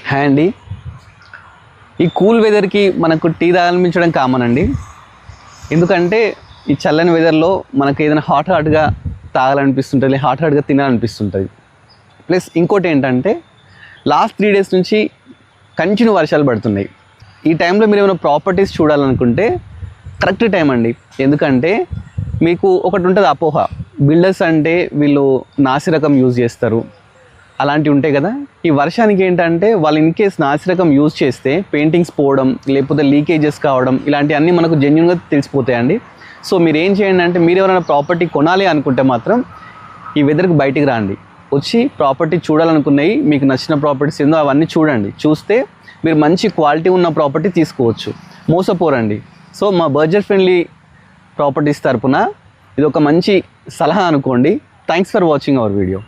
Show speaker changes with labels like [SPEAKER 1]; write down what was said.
[SPEAKER 1] Hi అండి. ఈ cool వెదర్కి మనకు టీ తాగాలనిపించడం కామన్ అండి. ఎందుకంటే ఈ చల్లని వెదర్లో మనకు ఏదైనా హాట్గా తాగాలనిపిస్తుంటుంది, హాట్గా తినాలనిపిస్తుంటుంది. ప్లస్ ఇంకోటి ఏంటంటే లాస్ట్ 3 days నుంచి కంటిన్యూ వర్షాలు పడుతున్నాయి. ఈ టైంలో మీరు ఏమైనా ప్రాపర్టీస్ చూడాలనుకుంటే కరెక్ట్ టైం అండి. ఎందుకంటే మీకు ఒకటి ఉంటుంది అపోహ, బిల్డర్స్ అంటే వీళ్ళు నాసిరకం యూజ్ చేస్తారు అలాంటివి ఉంటాయి కదా. ఈ వర్షానికి ఏంటంటే వాళ్ళు ఇన్కేస్ నాసిరకం యూజ్ చేస్తే పెయింటింగ్స్ పోవడం లేకపోతే లీకేజెస్ కావడం ఇలాంటివన్నీ మనకు జెన్యున్గా తెలిసిపోతాయండి. సో మీరు ఏం చేయండి అంటే, మీరు ఎవరైనా ప్రాపర్టీ కొనాలి అనుకుంటే మాత్రం ఈ వెదర్కి బయటికి రండి, వచ్చి ప్రాపర్టీ చూడాలనుకున్నాయి మీకు నచ్చిన ప్రాపర్టీస్ ఏందో అవన్నీ చూడండి. చూస్తే మీరు మంచి క్వాలిటీ ఉన్న ప్రాపర్టీ తీసుకోవచ్చు, మోసపోరండి. సో మా బడ్జెట్ ఫ్రెండ్లీ ప్రాపర్టీస్ తరపున ఇది ఒక మంచి సలహా అనుకోండి. Thanks for watching our video.